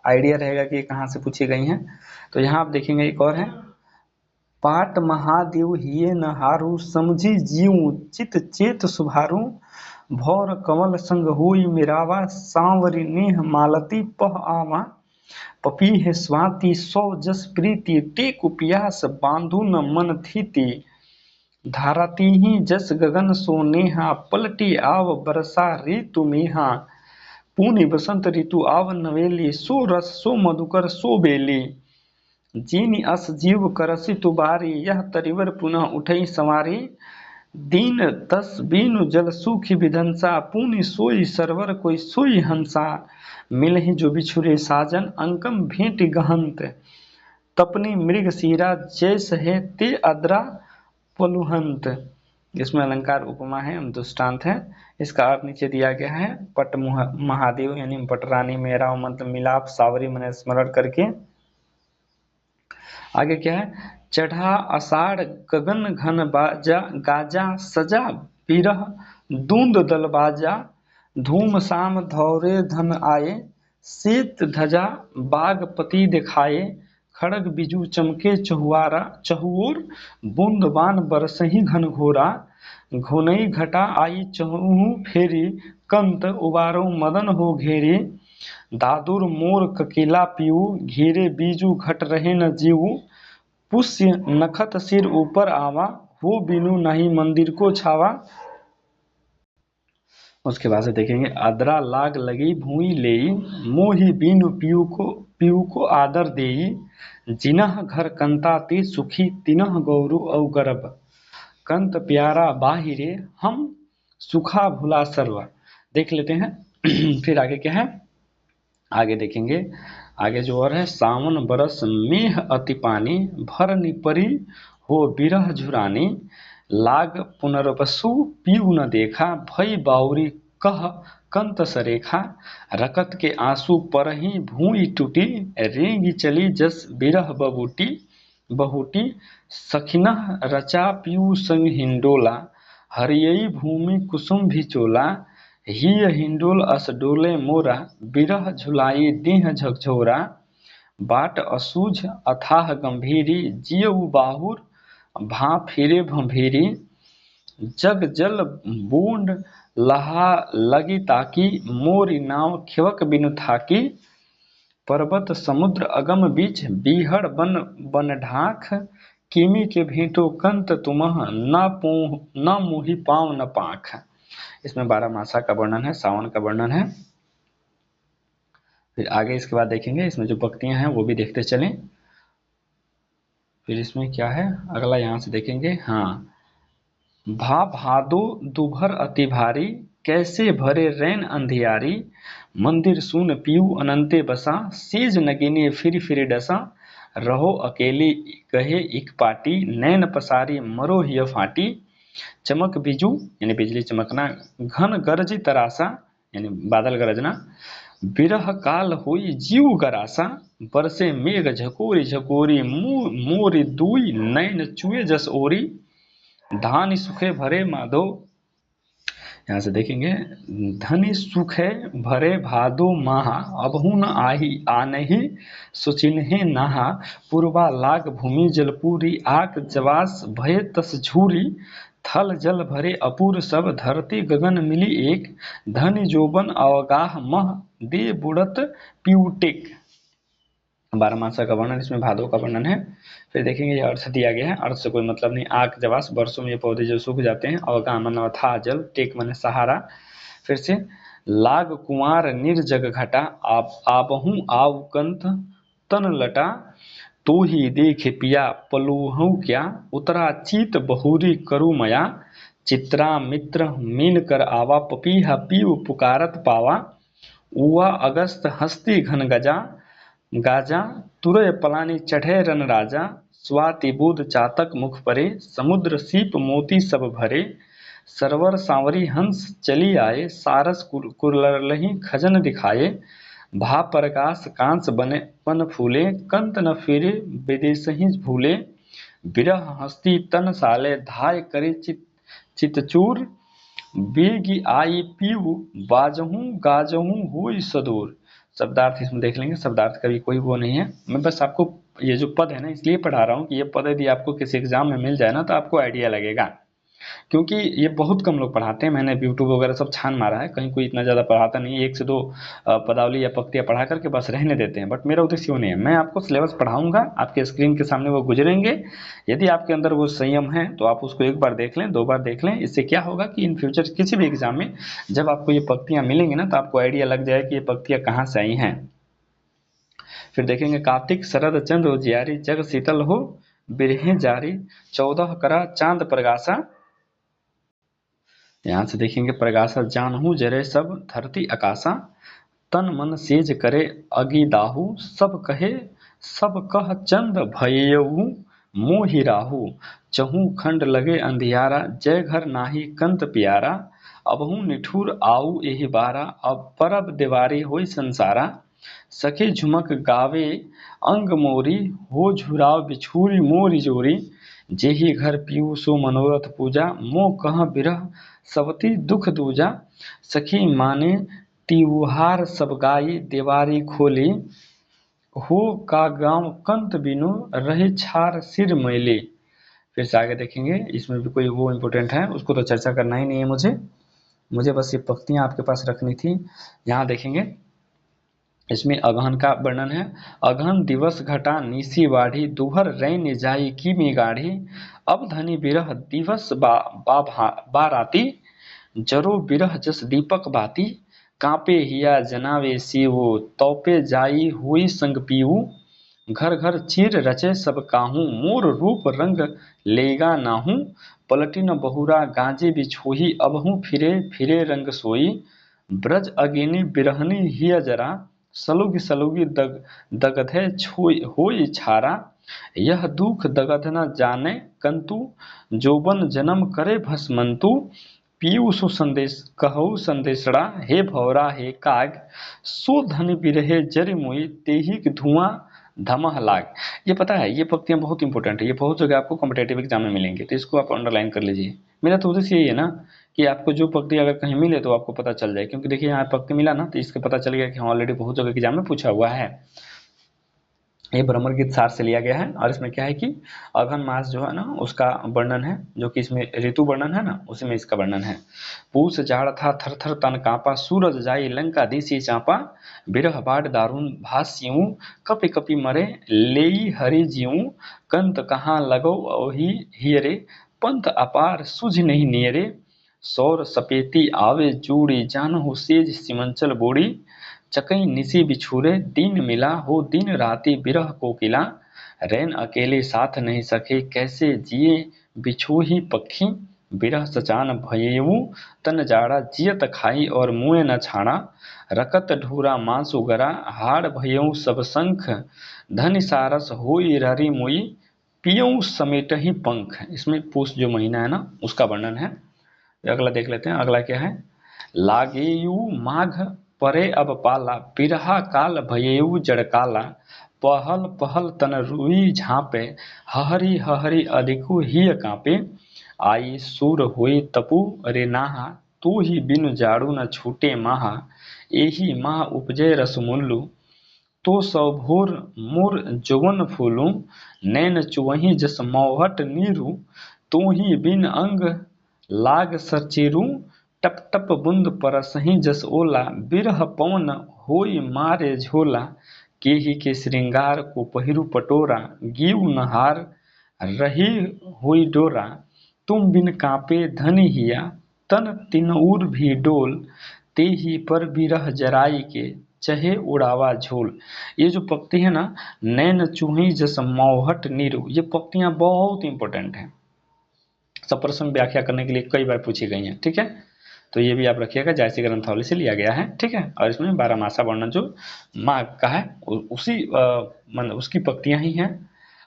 आइडिया रहेगा कि कहाँ से पूछी गई हैं। तो यहाँ आप देखेंगे एक और है, पाट महादेव हिये न हारू, समझी जीव चित चेत सुभारू, भौर कमल संग हुई मिरावा, सांवरी नेह मालती पह आवा, पपीह स्वाति सौ जस प्रीति, टेकु पियास बांधु न मन थीति, धारती जस गगन सो नेहा, पलटी आव बरसा ऋतु मेहा, पूनि बसंत ऋतु आव नवेली, सो रस सो मधुकर सो बेली, जीनि अस जीव करसि तुबारी, यह तरिवर पुनः उठई संवारी, दीन तस बीनु जल सूखी विधंसा, पूनि सोई सरवर कोई सोई हंसा, मिलहि जो बिछुरे साजन, अंकम भेंट गहंत, तपनी मृग सीरा जैस है ते अद्रा पलुहंत। इसमें अलंकार उपमा है, दृष्टांत है। इसका अर्थ नीचे दिया गया है, पट महादेव यानी पटरानी मेरा मतलब मिलाप, सावरी मन स्मरण करके। आगे क्या है, चढ़ा अषाढ़ गगन घन बाजा, गाजा सजा बिरह दूंद दल बाजा, धूम शाम धौरे धन आए, शेत ध्वजा बागपति दिखाए, खड़ग बिजू चमके चहुआरा चहुओर, बूंद बान बरसही घन घोरा, घुनई घटा आई चहु फेरी, कंत उबारो मदन हो घेरी, दादुर मोर ककीला पीऊ, घेरे बीजू घट रहे न जीऊ, पुष्य नखत सिर ऊपर आवा, हो बिनु नहीं मंदिर को छावा। उसके बाद से देखेंगे, अदरा लाग लगी भूई लेई, मोहि बीनु पीऊ को आदर देई, जिनह घर कंता ते सुखी, तिनह गौरु औ गर्भ, कंत प्यारा बाहिरे, हम सुखा भुला सर्व। देख लेते हैं। फिर आगे क्या है, आगे देखेंगे, आगे जो और है, सावन बरस मेह अति पानी, भरनी परी हो बिरह झुरानी, लाग पुनर्वसु पीऊ न देखा, भई बाउरी कह कंत सरेखा, रकत के आंसू परही भूई टूटी, रेंगी चली जस बिरह बहुटी, सखिनह रचा पीऊ संग हिंडोला, हरियई भूमि कुसुम भी चोला, हिय हिंडोल अस डोले मोरा, बिरह झुलाई देह झकझोरा, बाट असूझ अथाह गंभीरी, जियऊ बाहुर भा फिरे भंभीरी, जग जल बूंद लहा लगी ताकी, मोरी नाव खिवक बिनु थाकी, पर्वत समुद्र अगम बीच बीहड़ बन बन ढाक किमी के भेंटो कंत तुमह न मोहि पाँव न पाख। इसमें 12 मासा का वर्णन है, सावन का वर्णन है। फिर आगे इसके बाद देखेंगे इसमें जो पंक्तियां हैं वो भी देखते चलें। फिर इसमें क्या है अगला यहाँ से देखेंगे। हाँ, भादो दुभर अति भारी कैसे भरे रैन अंधियारी मंदिर सुन पीऊ अनंते बसा सेज नगीने फिर डसा रहो अकेली कहे इक पाटी नैन पसारी मरो हिय फाटी चमक बिजू यानी बिजली चमकना घन गरज तरासा यानी बादल गरजना बिरह काल होई जीव गरासा बरसे मेघ झकोरी झकोरी मोरी दुई नैन चुए जस ओरी धान सुखे भरे माधो। यहाँ से देखेंगे धनी सुखे भरे भादो माहा अबहु न आही आनहि सुचिन्हे नहा पूर्वा लाग भूमि जलपूरी आक जवास भय तस झूरी थल जल भरे अपूर सब धरती गगन मिली एक धनी जोबन अवगाह मह दे बुड़त प्यूटेक। 12 मासा का वर्णन, इसमें भादों का वर्णन है। फिर देखेंगे ये अर्थ दिया गया है, अर्थ से कोई मतलब नहीं। आक जवास वर्षों में ये पौधे जो सूख जाते हैं, अवगाह मतलब था जल, टेक माने सहारा। फिर से लाग कुंवार निर्जग घटा आबहू आवकंत तन लटा तो ही देख पिया पलूहू क्या उतरा चीत बहुरी करु मया चित्रा मित्र मीन कर आवा पपीहा पीव पुकारत पावा उवा अगस्त हस्ती घन गजा गाजा तुरय पलानी चढ़े रन राजा स्वाति बुध चातक मुख परे समुद्र सीप मोती सब भरे सरवर सांवरी हंस चली आए सारस कुरलही खजन दिखाए भा प्रकाश कांस बने पन फूले कंत न फिरे विदेशही भूले बिरह हस्ती तन साले धाय करे चितचूर बेगी आई पीऊ बाजहूँ गाजहूँ होई सदूर। शब्दार्थ इसमें देख लेंगे, शब्दार्थ का भी कोई वो नहीं है। मैं बस आपको ये जो पद है ना इसलिए पढ़ा रहा हूँ कि ये पद यदि आपको किसी एग्जाम में मिल जाए ना तो आपको आइडिया लगेगा, क्योंकि ये बहुत कम लोग पढ़ाते हैं। मैंने यूट्यूब वगैरह सब छान मारा है, कहीं कोई इतना ज़्यादा पढ़ाता नहीं है। 1 से 2 पदावली या पंक्तियाँ पढ़ा करके बस रहने देते हैं। बट मेरा उद्देश्य वो नहीं है, मैं आपको सिलेबस पढ़ाऊंगा, आपके स्क्रीन के सामने वो गुजरेंगे। यदि आपके अंदर वो संयम है तो आप उसको 1 बार देख लें, 2 बार देख लें। इससे क्या होगा कि इन फ्यूचर किसी भी एग्जाम में जब आपको ये पंक्तियाँ मिलेंगी ना तो आपको आइडिया लग जाए कि ये पंक्तियाँ कहाँ से आई हैं। फिर देखेंगे कार्तिक शरद चंद्र उजियारी जग शीतल हो बिरहे जारी 14 करा चांद प्रगासा। यहाँ से देखेंगे प्रगासा जानहू जरे सब धरती आकाशा तन मन सेज करे अगी दाहू सब कह चंद भयऊ मोहि राहू चहू खंड लगे अंधियारा जय घर नाही कंत प्यारा अबहू निठुर आऊ एहि बारा अब परब देवारी होई संसारा सखी झुमक गावे अंग मोरी हो झुराव बिछूरी मोरी जोरी जेहि घर पीऊ सो मनोरथ पूजा मोह कह बिरह सवती दुख दूजा सखी माने तिउहार सब गाई देवारी खोली हो का गांव कंत बिनु रहे छार सिर मैले। फिर से आगे देखेंगे, इसमें भी कोई वो इम्पोर्टेंट है उसको तो चर्चा करना ही नहीं है मुझे बस ये पंक्तियाँ आपके पास रखनी थी। यहाँ देखेंगे इसमें अगहन का वर्णन है। अगहन दिवस घटा निसी बाढ़ी दुहर रैन जाई की में गाढ़ी अब धनी बिरह दिवस बाराती जरो बिरह जस दीपक बाती कांपे हिया जनावे सीवो तौपे जाई हुई संग पीऊ घर घर चीर रचे सब काहू मोर रूप रंग लेगा नाहू पलटी न बहुरा गांजे बिछोही अबहू फिरे फिरे रंग सोई ब्रज अगिनी बिरहनी हिया जरा सलुगी दगधे होई छारा यह दुख दगध न जाने कंतु जोबन जन्म करे भस्मंतु पीऊ सो संदेश कहऊ संदेशड़ा हे भौरा हे काग सो धन बिरहे जरि मुई तेही धुआं धमह लाग। ये पता है ये पंक्तियां बहुत इंपॉर्टेंट है, ये बहुत जगह आपको कॉम्पिटेटिव एग्जाम में मिलेंगे, तो इसको आप अंडरलाइन कर लीजिए। मेरा तो उद्देश्य यही है ना कि आपको जो पंक्ति अगर कहीं मिले तो आपको पता चल जाए, क्योंकि देखिए यहाँ पंक्ति मिला ना तो इसका पता चल गया कि हाँ ऑलरेडी बहुत जगह एग्जाम में पूछा हुआ है। ये भ्रमर गीत सार से लिया गया है। और इसमें क्या है कि अघन मास जो है ना उसका वर्णन है, जो कि इसमें ऋतु वर्णन है ना, उसी में इसका वर्णन है। पूस जाड़ था थर थर तन कांपा, सूरज जाई लंका दिसी चांपा, बिरह बाढ़ दारुण भास्यूं, कपि कपि मरे लेई हरि जीऊं, कंत कहाँ लगो ओहि हियरे, पंथ अपार सुझ नहीं नियरे, सौर सपेती आवे जूड़ी, जानहु सेज सिमंचल बोड़ी, चकई निसी बिछुरे दिन मिला हो, दिन राति बिरह कोकिला, रैन अकेले साथ नहीं सके, कैसे जिए बिछोही पक्षी, बिरह सचान भयेऊ, तन जाड़ा जियत खाई और मुँह न छाड़ा, रकत ढूरा मांसु गरा, हाड़ भयऊ सब शंख, धन सारस होई ररी मुई, पियऊ समेट ही पंख। इसमें पूष जो महीना है ना उसका वर्णन है। अगला देख लेते हैं। अगला क्या है, लागेयु माघ परे अब पाला, बिरहा काल भयेयु जड़काला, पहल पहल तन रुई झाँपे, हहरी हहरी अधिकु हिय काँपे, आई सूर होई तपु रे नाहा, तू ही बिनु जाड़ू न छूटे माहा, एही माह उपजे रसमुल्लु, तो सौ भोर मोर जौवन फूलू, नैन चुवही जस मौहट नीरू, तू ही बिन अंग लाग सरचेरू, टप टप बूंद परसही जस ओला, बिरह पवन होई मारे झोला, केही के श्रृंगार को पहिरु पटोरा, गीव नहार रही हुई डोरा, तुम बिन कांपे धनी हिया, तन तिनउर भी डोल, ते ही पर बिरह जराई के, चहे उड़ावा झोल। ये जो पंक्ति है ना, नैन चूही जस मौहट नीरू, ये पंक्तियां बहुत इंपॉर्टेंट हैं, सब प्रश्न व्याख्या करने के लिए कई बार पूछी गई हैं। ठीक है, तो ये भी आप रखिएगा, जायसी ग्रंथावली से लिया गया है। ठीक है, और इसमें 12 मासा वर्णन जो माघ का है उसी मतलब उसकी पंक्तियां ही हैं।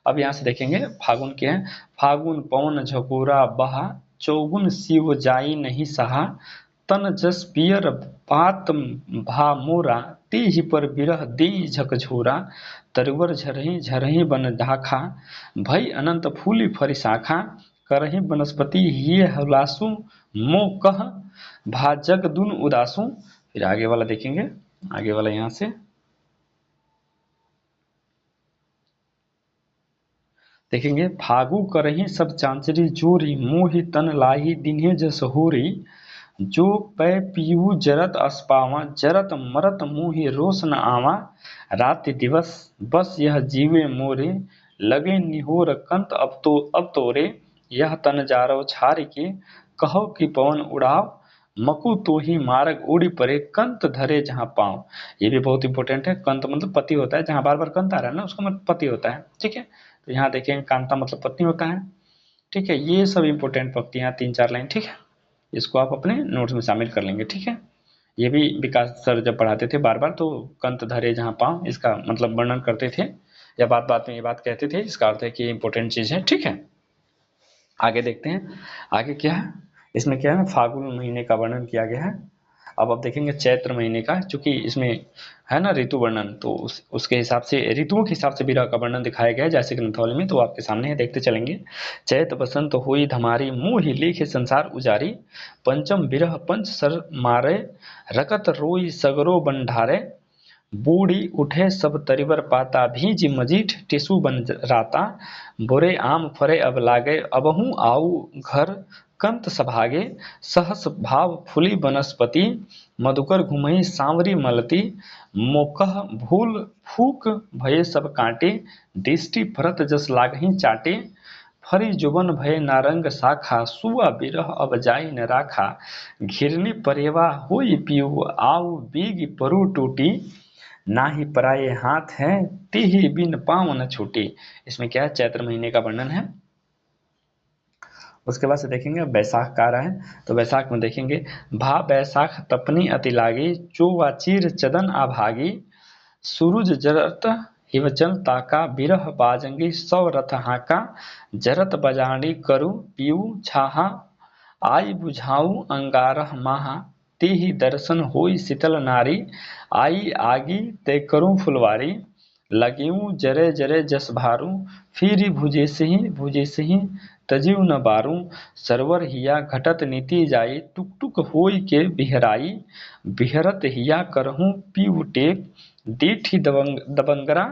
अब यहाँ से देखेंगे फागुन के हैं। फागुन पवन झकोरा बहा, चौगुन शिव जाई नहीं सहा, तन जस पियर पात भा मोरा, ते ही पर बिरह दे झकझोरा, तरवर झरही झरही बन ढाखा, भई अनंत फूली फरी शाखा, करही वनस्पति ये हलासु, मो कह भा जग दुन उदासु। फिर आगे वाला देखेंगे, आगे वाला यहाँ से देखेंगे, फागु करही सब चांचरी जोरी, मोहि तन लाही दिन्हे जस होरी, जो पै पीऊ जरत अस्पावा, जरत मरत मोहि रोष न आवा, रात दिवस बस यह जीवे मोरे, लगे निहोर कंत अब तोरे, यह तन जारो छार के, कहो कि पवन उड़ाव, मकु तो ही मार्ग उड़ी परे, कंत धरे जहाँ पाँव। ये भी बहुत इंपॉर्टेंट है। कंत मतलब पति होता है, जहाँ बार बार कंत आ रहा है ना उसका मतलब पति होता है। ठीक है, तो यहाँ देखेंगे कांता मतलब पत्नी होता है। ठीक है, ये सब इंपॉर्टेंट पंक्तियाँ 3-4 लाइन। ठीक है, इसको आप अपने नोट्स में शामिल कर लेंगे। ठीक है, ये भी विकास सर जब पढ़ाते थे बार बार तो कंत धरे जहाँ पाँव इसका मतलब वर्णन करते थे, या बात बात में ये बात कहते थे, इसका अर्थ है कि इंपॉर्टेंट चीज़ है। ठीक है, आगे देखते हैं आगे क्या है। इसमें क्या है, फागुन महीने का वर्णन किया गया है। अब आप देखेंगे चैत्र महीने का, चूंकि इसमें है ना ऋतु वर्णन, तो उसके हिसाब से ऋतुओं के हिसाब से बिरह का वर्णन दिखाया गया है जैसे ग्रंथावली में, तो आपके सामने है, देखते चलेंगे। चैत बसंत हुई धमारी, मोहि लेखे संसार उजारी, पंचम बिरह पंच सर मारे, रकत रोई सगरो बंधारे, बूढ़ी उठे सब तरिवर पाता, भीज मजीठ टिसु बन राता, बुरे आम फरे अब लागे, अबहू आऊ घर कंत सभागे, सहस भाव फुली वनस्पति, मधुकर घुमई सांवरी मलती, मोकह भूल फूक भये सब कांटे, दृष्टि भरत जस लागही चाटे, फरी जुबन भय नारंग शाखा, सुआ बिरह अब जाई न राखा, घिरनी परेवा होई पीऊ, आऊ बीग परु टूटी, नाही पराये हाथ है, तिहि बिन पाँव न छूटी। इसमें क्या है, चैत्र महीने का वर्णन है। उसके बाद से देखेंगे बैसाख का आ रहा है, तो बैसाख में देखेंगे, भा बैसाख तपनी अति लागी, चोवा चीर चदन आभागी, सूरज जरत हिवचल ताका, बिरह बाजंगी सौ रथ हाका, जरत बजाणी करु पीऊ छाहा, आई बुझाऊ अंगारह माहा, तेहि दर्शन होई शीतल नारी, आई आगी ते करूं फुलवारी, लगिऊ जरे जरे जस भारू, फिरी भुजे सही तजीव न बारू, सरवर हिया घटत नीति जाई, टुक टुक होई के बिहराई, बिहरत हिया करहूं पीऊ टेक, दीठी दबंगरा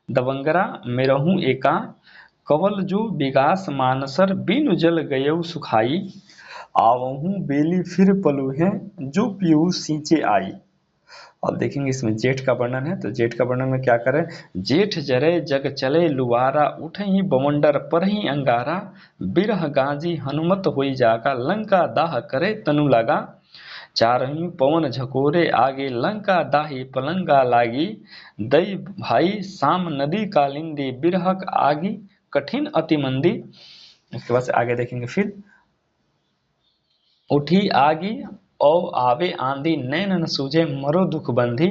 दबंगरा मेरहूँ एका, कवल जो विगास मानसर, बिनु जल गयऊ सुखाई, आवहूँ बेली फिर पलूहें, जो पीऊ सींचे आई। अब देखेंगे इसमें जेठ का वर्णन है, तो जेठ का वर्णन में क्या करें, जेठ जरे जग चले लुवारा, उठही बवंडर परही अंगारा, बिरह गाजी हनुमत होई जागा, लंका दाह करे तनु लगा, चारही पवन झकोरे आगे, लंका दाही पलंगा लागी, दई भाई साम नदी कालिंदी, बिरहक आगी कठिन अति मंदी। इसके बाद से आगे देखेंगे फिर, उठी आगी औ आवे आंधी, नैन न सूझे मरो दुख बंधी,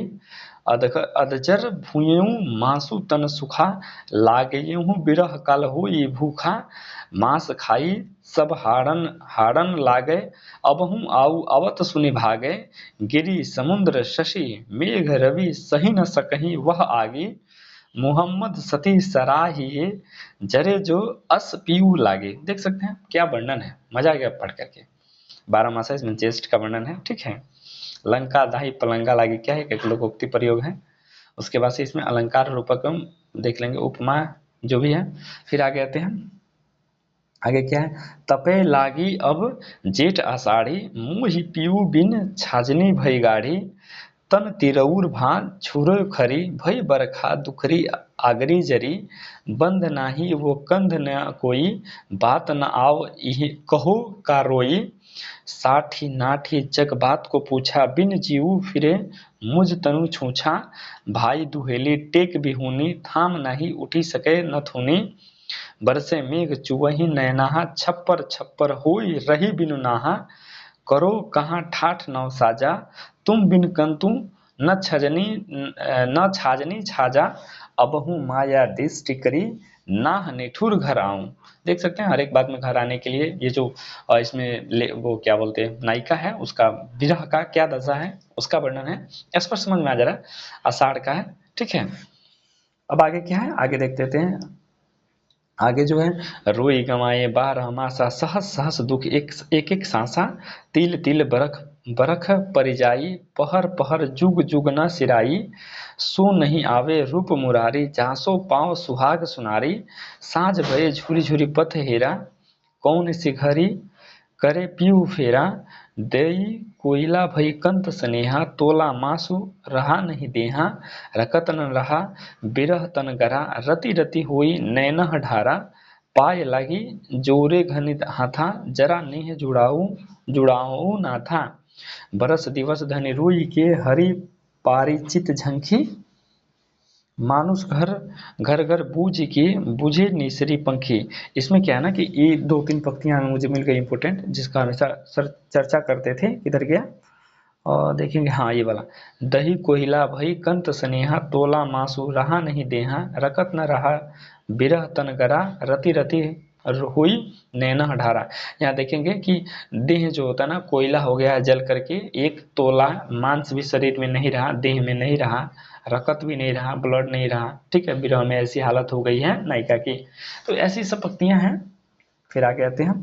अधजर भूयऊ मासु तन सुखा, लागेहूँ बिरह कल हुई भूखा, मांस खाई सब हाड़न लागे, अबहूँ आऊ अवत सुनि भागे, गिरि समुद्र शशि मेघ रवि, सही न सकहीं वह आगी, मुहम्मद सती सराहिए, जरे जो अस पीऊ लागे। देख सकते हैं क्या वर्णन है, मजा आ गया पढ़ करके। 12 मासा इसमें ज्येष्ठ का वर्णन है, ठीक है। लंका दाही पलंगा लागी क्या है, एक लोकोक्ति प्रयोग है। उसके बाद से इसमें अलंकार रूपकम देख लेंगे, उपमा जो भी है। फिर आगे आते हैं, आगे क्या है, तपे लागी अब जेठ आषाढ़ी, मुहि पीऊ बिन छाजनी भई गाढ़ी, तन तिरौर भां छुरो खरी, भई बरखा दुखरी आगरी जरी, बंध नाही वो कंध न कोई, बात न आव इहि कहो का रोई, साठी नाठी जग बात को पूछा, बिन जीव फिरे मुझ तनु छूछा, भाई दुहेली टेक बिहुनी, थाम नहीं उठी सके न थुनी, बरसे मेघ चुवही नैनाहा, छप्पर छप्पर होई रही बिनु नाहा, करो कहाँ ठाठ नव साजा, तुम बिन कंतु न छाजनी छाजा, अबहू माया दृष्टि करी, नाह निठुर घर आऊं। देख सकते हैं हर एक बात में घर आने के लिए ये जो इसमें वो क्या बोलते हैं नायिका है, उसका विरह का क्या दशा है उसका वर्णन है, स्पष्ट समझ में आ जा रहा है, आषाढ़ का है, ठीक है। अब आगे क्या है, आगे देख लेते हैं। आगे जो है, रोई गंवाए 12 मासा, सहस सहस दुख एक एक सांसा, तिल तिल बरख बरख परिजाई, पहर पहर जुग जुग न सिराई, सो नहीं आवे रूप मुरारी, जासो पाँव सुहाग सुनारी, साँझ भये झुरी झुरी पथ हेरा, कौन सिघरी करे पीऊ फेरा, दई कोयला भई कंत स्नेहा, तोला मासु रहा नहीं देहा, रकत न रहा बिरह तन गरा, रति रति हुई नैनह ढारा, पाय लगी जोरे घनित हाथा, जरा नेह जुड़ाऊ ना था, बरस दिवस धनि रुई के हरि पारिचित झंखी, मानुष घर घर घर बूझ के बुझे निसरी पंखी। इसमें क्या है ना कि ये 2-3 पंक्तियां मुझे मिल गई इंपॉर्टेंट, जिसका हमेशा सर चर्चा करते थे, किधर गया और देखेंगे, हाँ ये वाला, दही कोहिला भई कंत स्नेहा, तोला मासु रहा नहीं देहा, रकत न रहा बिरह तन गरा, रति रति हुई नैना ढारा। यहाँ देखेंगे कि देह जो होता है ना, कोयला हो गया है जल करके, एक तोला मांस भी शरीर में नहीं रहा, देह में नहीं रहा, रकत भी नहीं रहा, ब्लड नहीं रहा, ठीक है, विरह में ऐसी हालत हो गई है नायिका की। तो ऐसी सब पंक्तियां हैं। फिर आगे आते हैं,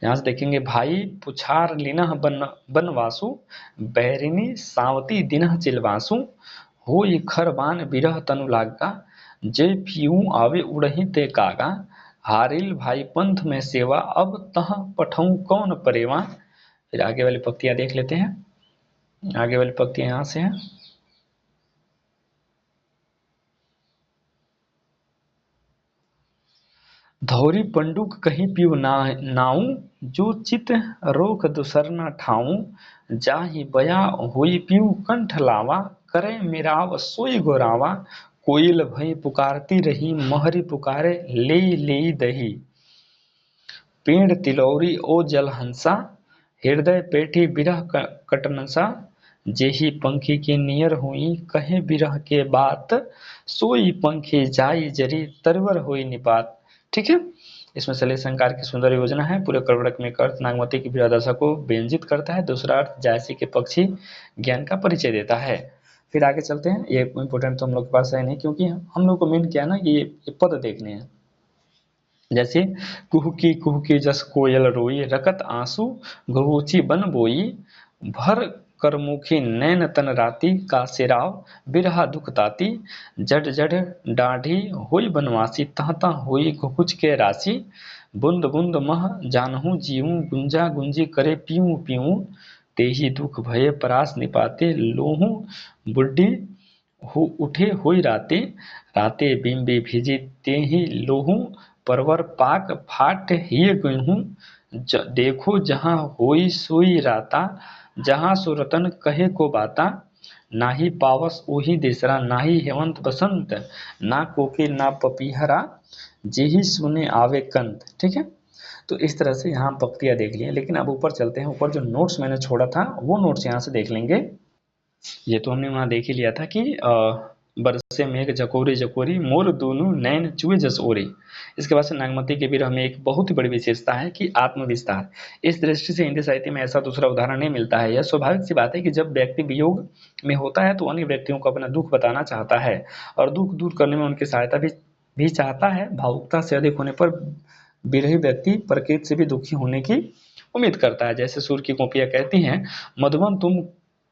यहाँ से देखेंगे, भाई पुछार लिनह बनवासु, बैरिनी सावती दिनह चिलवासु, हो खरबान बिरह तनु लागा, जय पीऊ आवे उड़ही ते कागा, हारिल भाई पंथ में सेवा, अब तह पठऊ कौन परेवा। फिर आगे वाली पंक्तियां देख लेते हैं, आगे वाली पंक्तियां यहाँ से हैं, धौरी पंडुक कहीं पीऊ नाऊ, जो चित रोक दुसर न ठाऊ, जाहि बया होई पीऊ कंठ लावा, करे मेराव सोई गोरावा, कोयल भई पुकारती रही, महरी पुकारे ले दही, पेड़ तिलौरी ओ जल हंसा, हृदय पेठी बिरह कटनसा, जेही पंखी के नियर हुई, कहे बिरह के बात, सोई पंखी जाई जरी, तरवर हुई निपात। ठीक है, इसमें सलेश अलंकार की सुंदर योजना है। पूरे कर्वड़क में अर्थ नागमती की विरादशा को व्यंजित करता है, दूसरा अर्थ जायसी के पक्षी ज्ञान का परिचय देता है। फिर आगे चलते हैं, ये इंपॉर्टेंट तो हम लोग के पास है नहीं, क्योंकि हम लोग को मेन क्या है ना, ये पद देखने हैं। जैसे कुहकी जस कोयल रोई, रकत आंसू घुघुची बन बोई, भर करमुखी नैन तन राती का सिराव बिरहा दुख ताती जड जड डाढ़ी होई बनवासी तह तह होई घुकुच के राशि बुंद बुंद मह जानहु जीऊं गुंजा गुंजी करे पीऊं पीऊं तेहि दुख भये परास निपाते लोहू बुड्ढी हो उठे होई राते राते बिंबे भिजे तेहि लोहू परवर पाक फाट हिय गहूं देखो जहाँ होई सोई राता जहाँ सुरतन कहे को बाता नाही पावस ओही देसरा नाही हेमंत बसंत ना कोकिल ना पपीहरा जेहि सुने आवे कंत। ठीक है, तो इस तरह से यहाँ पंक्तियाँ देख लिए, लेकिन अब ऊपर चलते हैं। ऊपर जो नोट्स मैंने छोड़ा था वो नोट्स यहाँ से देख लेंगे। ये तो हमने वहाँ देख ही लिया था कि बरसे मेघ जकोरी जकोरी मोर दूनु नैन चुए जस ओरे। इसके बाद से नागमती के विरह में एक बहुत ही बड़ी विशेषता है कि आत्मविस्तार। इस दृष्टि से हिंदी साहित्य में ऐसा दूसरा उदाहरण नहीं मिलता है। यह स्वाभाविक सी बात है कि जब व्यक्ति वियोग में होता है तो अन्य व्यक्तियों को अपना दुख बताना चाहता है और दुख दूर करने में उनकी सहायता भी चाहता है। भावुकता से अधिक होने पर विरही व्यक्ति प्रकृति से भी दुखी होने की उम्मीद करता है। जैसे सूर की गोपियाँ कहती हैं, मधुबन तुम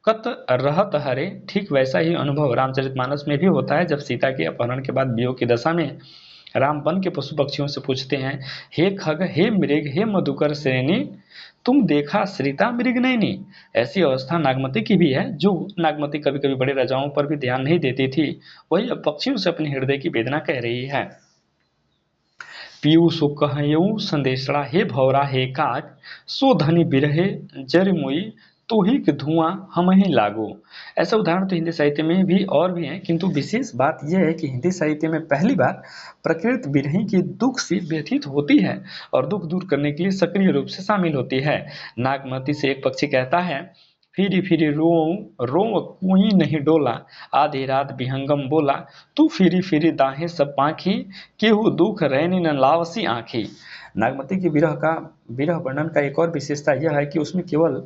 कत रहत हरे। ठीक वैसा ही अनुभव रामचरितमानस में भी होता है। जब सीता के अपहरण के बाद वियोग की दशा में राम वन के पशु पक्षियों से पूछते हैं, हे खग हे मृग हे मधुकर श्रेणी तुम देखा श्रीता मृग नैनी। ऐसी अवस्था नागमती की भी है। जो नागमती कभी कभी बड़े राजाओं पर भी ध्यान नहीं देती थी, वही अब पक्षियों से अपने हृदय की वेदना कह रही है। पीयू सो कहयऊ संदेशड़ा हे भौरा हे काग सो धनी बिरहे जर मुई तो ही के धुआं हम ही लागो। ऐसा उदाहरण तो हिंदी साहित्य में भी और भी हैं, किंतु विशेष बात यह है कि हिंदी साहित्य में पहली बार प्रकृति विरही की दुख से व्यथित होती है और दुख दूर करने के लिए सक्रिय रूप से शामिल होती है। नागमती से एक पक्षी कहता है, फिरी फिरी रोऊं रोव कोई नहीं डोला आधी रात विहंगम बोला तू फिरी फिरी दाहे सब पाखी केहू दुख रहनी न लावसी आँखी। नागमती की विरह वर्णन का एक और विशेषता यह है कि उसमें केवल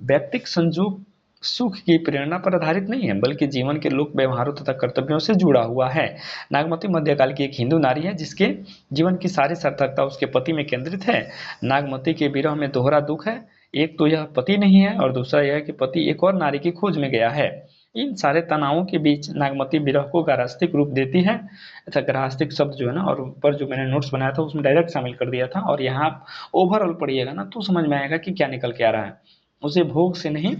व्यक्तिक संजोग सुख की प्रेरणा पर आधारित नहीं है, बल्कि जीवन के लोक व्यवहारों तथा कर्तव्यों से जुड़ा हुआ है। नागमती मध्यकाल की एक हिंदू नारी है जिसके जीवन की सारी सार्थकता उसके पति में केंद्रित है। नागमती के विरह में दोहरा दुख है। एक तो यह पति नहीं है और दूसरा यह है कि पति एक और नारी की खोज में गया है। इन सारे तनावों के बीच नागमती विरह को गारहस्तिक रूप देती है। अच्छा, गारहस्तिक शब्द जो है ना, और ऊपर जो मैंने नोट्स बनाया था उसमें डायरेक्ट शामिल कर दिया था, और यहाँ आप ओवरऑल पढ़िएगा ना तो समझ में आएगा कि क्या निकल के आ रहा है। उसे भोग से नहीं,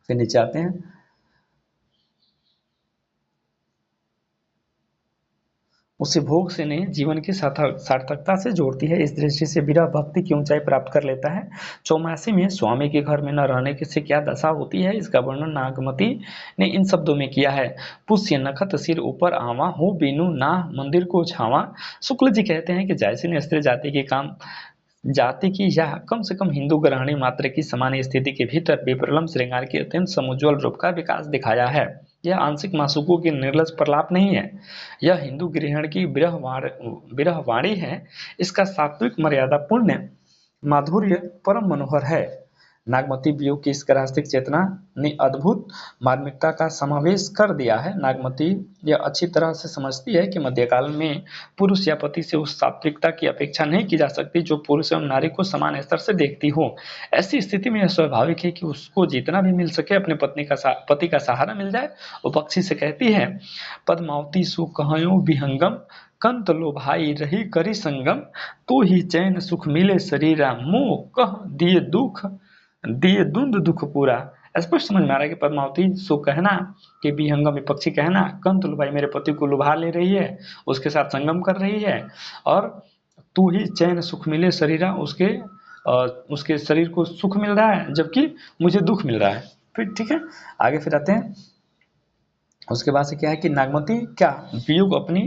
फिर नीचे आते हैं, उसे भोग से नहीं जीवन की सार्थकता से जोड़ती है। इस दृष्टि से विरह भक्ति की ऊंचाई प्राप्त कर लेता है। चौमासी में स्वामी के घर में न रहने से क्या दशा होती है, इसका वर्णन नागमती ने इन शब्दों में किया है। पुष्य नखत सिर ऊपर आवा हो बीनू ना मंदिर को छावा। शुक्ल जी कहते हैं कि जैसे स्त्री जाति की यह कम से कम हिंदू गृहिणी मात्र की समान स्थिति के भीतर विप्रलम्ब श्रृंगार के अत्यंत समुज्वल रूप का विकास दिखाया है। यह आंशिक मासुकों की निर्लज प्रलाप नहीं है, यह हिंदू गृहिणी की विरहवाणी है। इसका सात्विक मर्यादा पूर्ण माधुर्य परम मनोहर है। नागमती वियोग की इस गारहस्तिक चेतना ने अद्भुत मार्मिकता का समावेश कर दिया है। नागमती यह अच्छी तरह से समझती है कि मध्यकाल में पुरुष या पति से उस सात्विकता की अपेक्षा नहीं की जा सकती जो पुरुष एवं नारी को समान स्तर से देखती हो। ऐसी स्थिति में यह स्वाभाविक है कि उसको जितना भी मिल सके अपने पति का सहारा मिल जाए। वो पक्षी से कहती है, पद्मावती सु कहयो विहंगम कंत लो भाई रही करी संगम तो ही चैन सुख मिले शरीरा मोह कह दिए दुंद दुख पूरा। स्पष्ट समझ में आ रहा है कि पद्मावती सो कहना कि विहंगम विपक्षी कहना, कंत लो भाई मेरे पति को लुभा ले रही है, उसके साथ संगम कर रही है, और तू ही चैन सुख मिले शरीरा, उसके शरीर को सुख मिल रहा है जबकि मुझे दुख मिल रहा है। फिर ठीक है, आगे फिर आते हैं। उसके बाद से क्या है कि नागमती क्या वियोग अपनी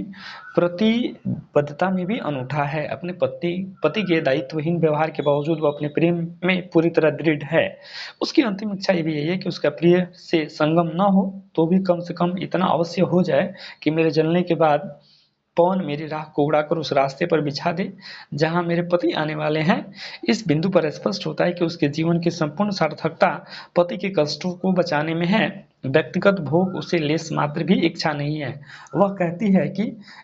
प्रतिबद्धता में भी अनूठा है। अपने पति के दायित्वहीन व्यवहार के बावजूद वो अपने प्रेम में पूरी तरह दृढ़ है। उसकी अंतिम इच्छा ये भी है कि उसका प्रिय से संगम न हो तो भी कम से कम इतना अवश्य हो जाए कि मेरे जलने के बाद पवन मेरी राह को उड़ाकर उस रास्ते पर बिछा दे जहां मेरे पति आने वाले हैं। इस बिंदु पर स्पष्ट होता है कि उसके जीवन की संपूर्ण सार्थकता पति के कष्टों को बचाने में है। व्यक्तिगत भोग उसे लेस मात्र भी इच्छा नहीं है। वह कहती है कि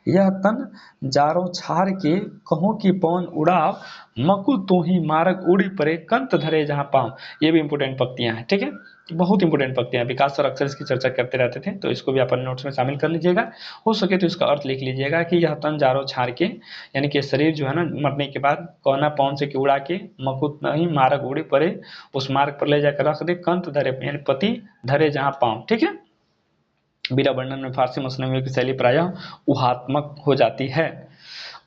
यह तन जारो छार के कहो कि पवन उड़ाव, मकु तो ही मार्ग उड़ी परे कंत धरे जहां पाँव। ये भी इंपोर्टेंट पंक्तियां हैं, ठीक है, बहुत इंपोर्टेंट पंक्तियां। विकास सर अक्सर इसकी चर्चा करते रहते थे, तो इसको भी अपन नोट्स में शामिल कर लीजिएगा। हो सके तो इसका अर्थ लिख लीजिएगा कि यह तन जारो छार के, यानी कि शरीर जो है ना मरने के बाद कोना पवन से उड़ा के, मकुत नहीं मार्ग उड़ी परे, उस मार्ग पर ले जाकर रख दे, कंत धरे यानी पति धरे जहां पाँव, ठीक है। विरह वर्णन में फारसी मसनवियों की शैली प्रायः ऊहात्मक हो जाती है।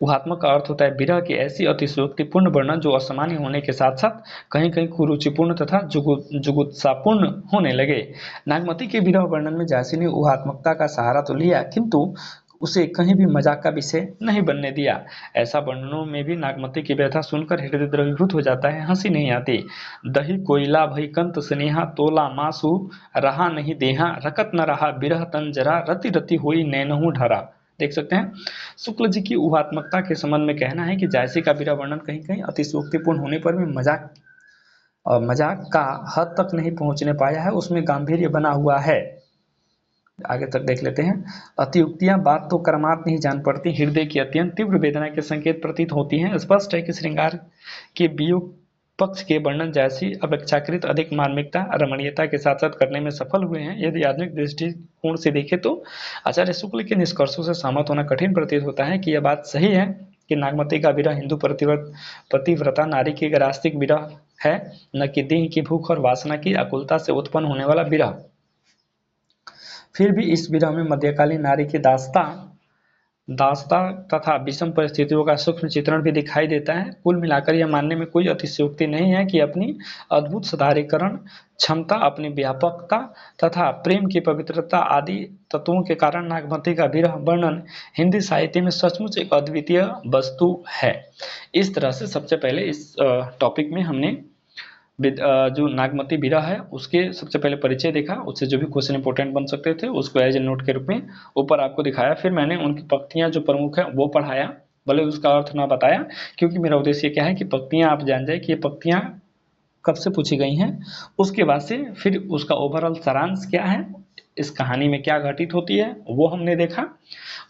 ऊहात्मक का अर्थ होता है विरह की ऐसी अतिशयोक्तिपूर्ण वर्णन जो असामान्य होने के साथ साथ कहीं कहीं कुरुचिपूर्ण तथा जुगुत्सापूर्ण होने लगे। नागमती के विरह वर्णन में झांसी ने ऊहात्मकता का सहारा तो लिया, किंतु उसे कहीं भी मजाक का विषय नहीं बनने दिया। ऐसा वर्णनों में भी नागमती की व्यथा सुनकर हृदय द्रवीभूत हो जाता है, हंसी नहीं आती। दही कोयला भई कंत स्नेहा, तोला मासु रहा नहीं देहा, रकत न रहा बिरह तन जरा, रति रति हुई नैनहु ढरा। देख सकते हैं, शुक्ल जी की ऊहात्मकता के संबंध में कहना है कि जायसी का विरह वर्णन कहीं कहीं अतिशयोक्तिपूर्ण होने पर भी मजाक का हद तक नहीं पहुंचने पाया है, उसमें गांधीर्य बना हुआ है। आगे तक देख लेते हैं। अतियुक्तियां बात तो कर्मात नहीं जान पड़ती, हृदय की अत्यंत तीव्र वेदना के संकेत प्रतीत होती हैं। स्पष्ट है कि श्रृंगार के वियोग पक्ष के वर्णन जैसी अपेक्षाकृत अधिक मार्मिकता रमणीयता के साथ साथ करने में सफल हुए हैं। यदि आधुनिक दृष्टिकोण से देखें तो आचार्य शुक्ल के निष्कर्षों से सहमत होना कठिन प्रतीत होता है कि यह बात सही है कि नागमती का विरह हिंदू पतिव्रता नारी की रास्तिक विरह है, न कि देह की भूख और वासना की आकुलता से उत्पन्न होने वाला विरह। फिर भी इस विरह में मध्यकालीन नारी की दास्ता तथा विषम परिस्थितियों का सूक्ष्म चित्रण भी दिखाई देता है। कुल मिलाकर यह मानने में कोई अतिशयोक्ति नहीं है कि अपनी अद्भुत साधारीकरण क्षमता, अपनी व्यापकता तथा प्रेम की पवित्रता आदि तत्वों के कारण नागमती का विरह वर्णन हिंदी साहित्य में सचमुच एक अद्वितीय वस्तु है। इस तरह से सबसे पहले इस टॉपिक में हमने जो नागमती विरह है उसके सबसे पहले परिचय देखा, उससे जो भी क्वेश्चन इंपॉर्टेंट बन सकते थे उसको एज ए नोट के रूप में ऊपर आपको दिखाया। फिर मैंने उनकी पंक्तियां जो प्रमुख है वो पढ़ाया, भले उसका अर्थ ना बताया, क्योंकि मेरा उद्देश्य क्या है कि पंक्तियां आप जान जाए कि ये पंक्तियां कब से पूछी गई हैं। उसके बाद से फिर उसका ओवरऑल सारांश क्या है, इस कहानी में क्या घटित होती है वो हमने देखा।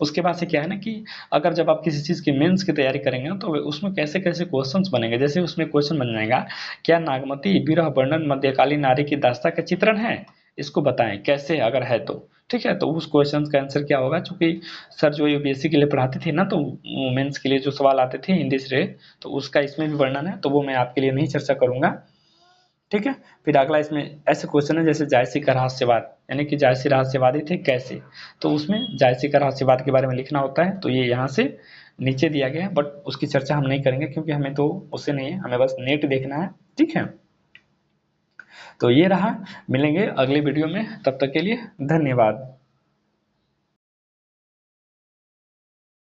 उसके बाद से क्या है ना कि अगर जब आप किसी चीज़ की मेंस की तैयारी करेंगे तो उसमें कैसे कैसे क्वेश्चंस बनेंगे। जैसे उसमें क्वेश्चन बन जाएगा, क्या नागमती विरह वर्णन मध्यकालीन नारी की दास्ता का चित्रण है, इसको बताएं कैसे, अगर है तो ठीक है। तो उस क्वेश्चन का आंसर क्या होगा, चूंकि सर जो यूपीएससी के लिए पढ़ाते थे ना, तो मेंस के लिए जो सवाल आते थे हिंदी से, तो उसका इसमें भी वर्णन है, तो वो मैं आपके लिए नहीं चर्चा करूंगा, ठीक है। फिर अगला इसमें ऐसे क्वेश्चन है जैसे जायसी का रहस्यवाद, यानी कि जायसी रहस्यवादी थे कैसे, तो उसमें जायसी का रहस्यवाद के बारे में लिखना होता है। तो ये यहाँ से नीचे दिया गया है, बट उसकी चर्चा हम नहीं करेंगे क्योंकि हमें तो उससे नहीं है, हमें बस नेट देखना है, ठीक है। तो ये रहा, मिलेंगे अगले वीडियो में, तब तक के लिए धन्यवाद।